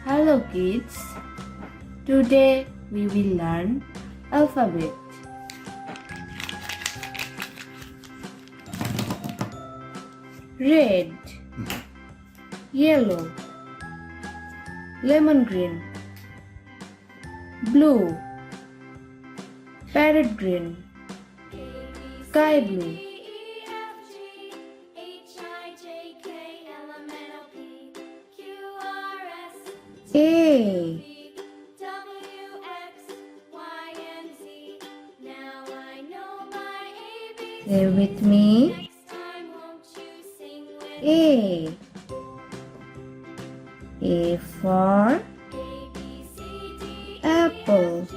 Hello kids, today we will learn alphabet. Red, yellow, lemon green, blue, parrot green, sky blue. A. Say with me. A. A for apple.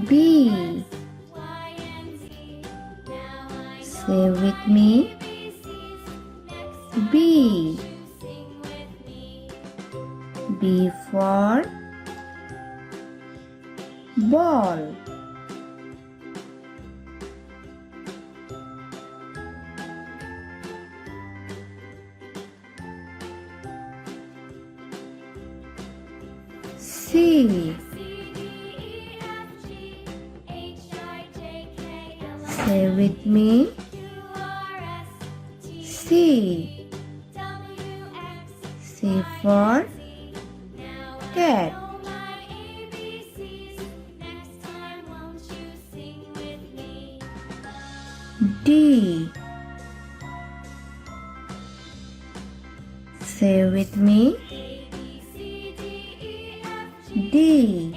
B. Say with me. B. B for ball. C. Say with me. C. C for cat. D. Say with me. D.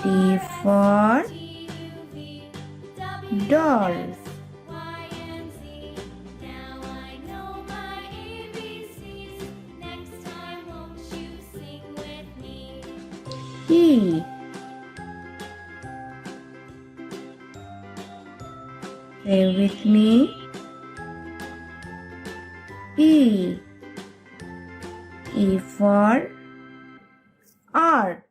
D for doll. E. Say with me. E. E for art.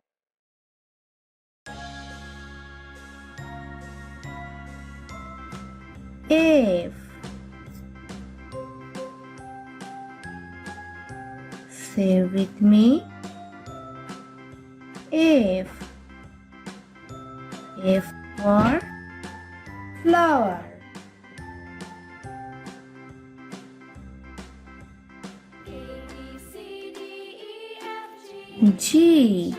F. Say with me. F. F for flower. G.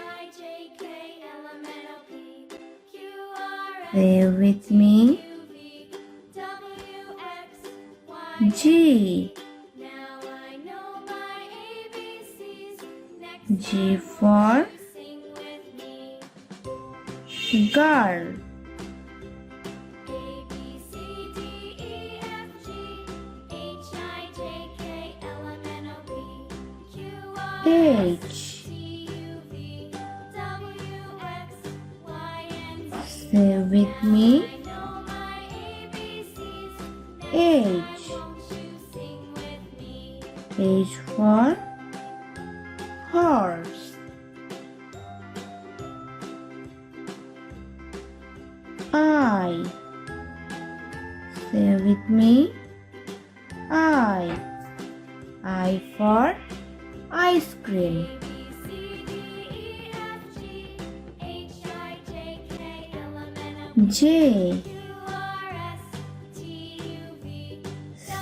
Say with me. G. G for girl. H. Say with me. H. H for horse. I. Say with me. I. I for ice cream. J.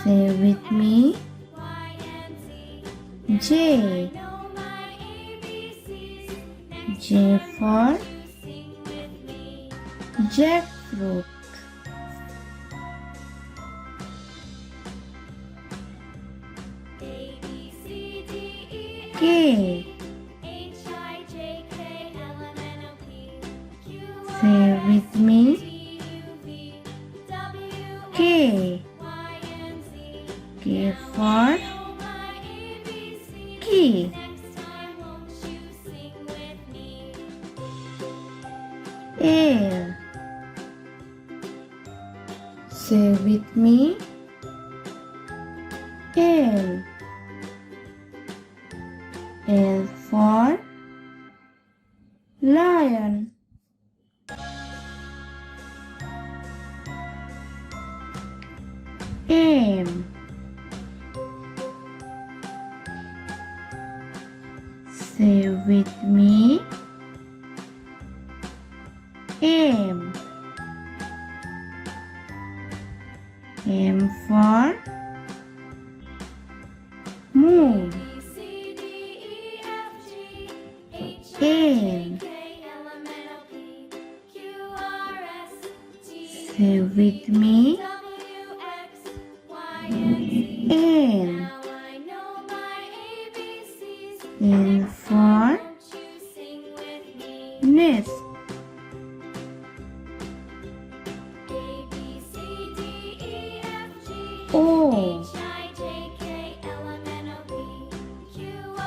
Say with me. J. J for jackfruit. K. Say with me. K. K for key. L. Say with me. L. L for lion. M. Say with me. M. M for moon. N. Say with me. N. N for nest. O.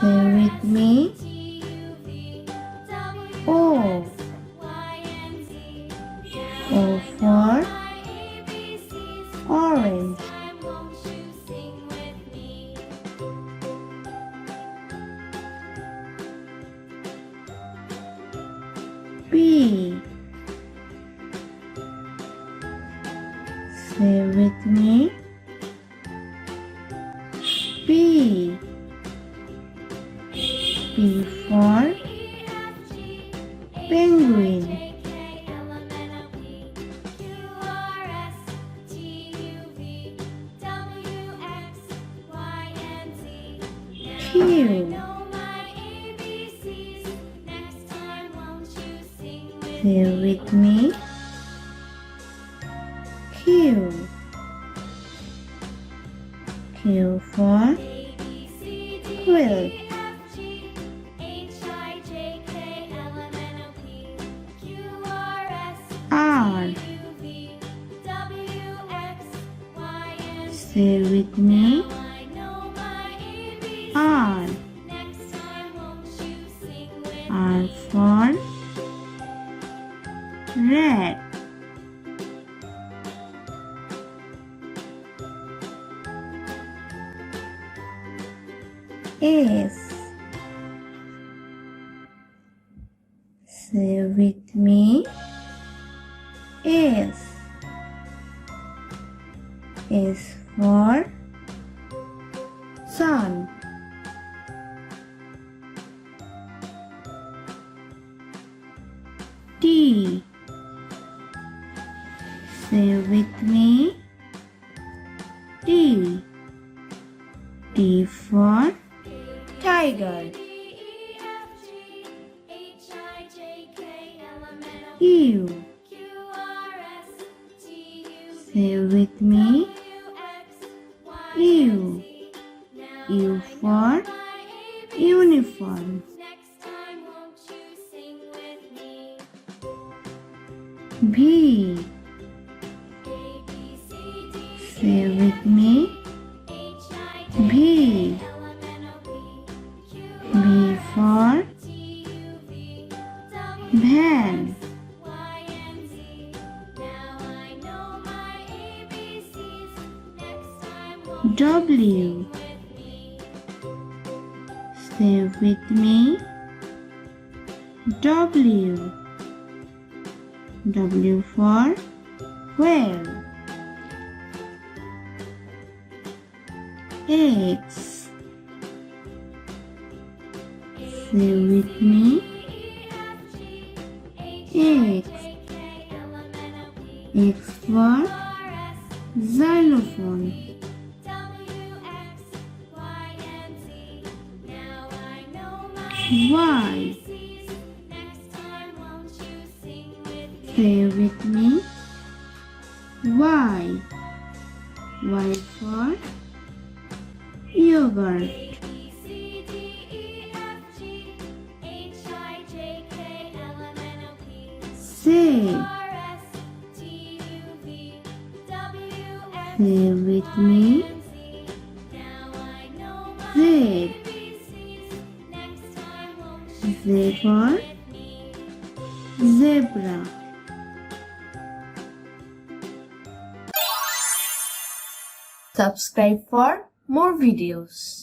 Say with me. O. O for orange. P. Say with me. P. P for penguin. Q. Say with me. Q. Q for quilt. R. Say with me. R. R for red. S. Say with me. S. S for sun. T. Say with me. T. T for tiger. U. Say with me. U. U for uniform. V. Say with me. V. V for van. W. Say with me. W. W for whale. X. Say with me. X. X for xylophone. Y. Say with me. Y. Y for yogurt. Z. Say with me. Z. Z for zebra. Subscribe for more videos.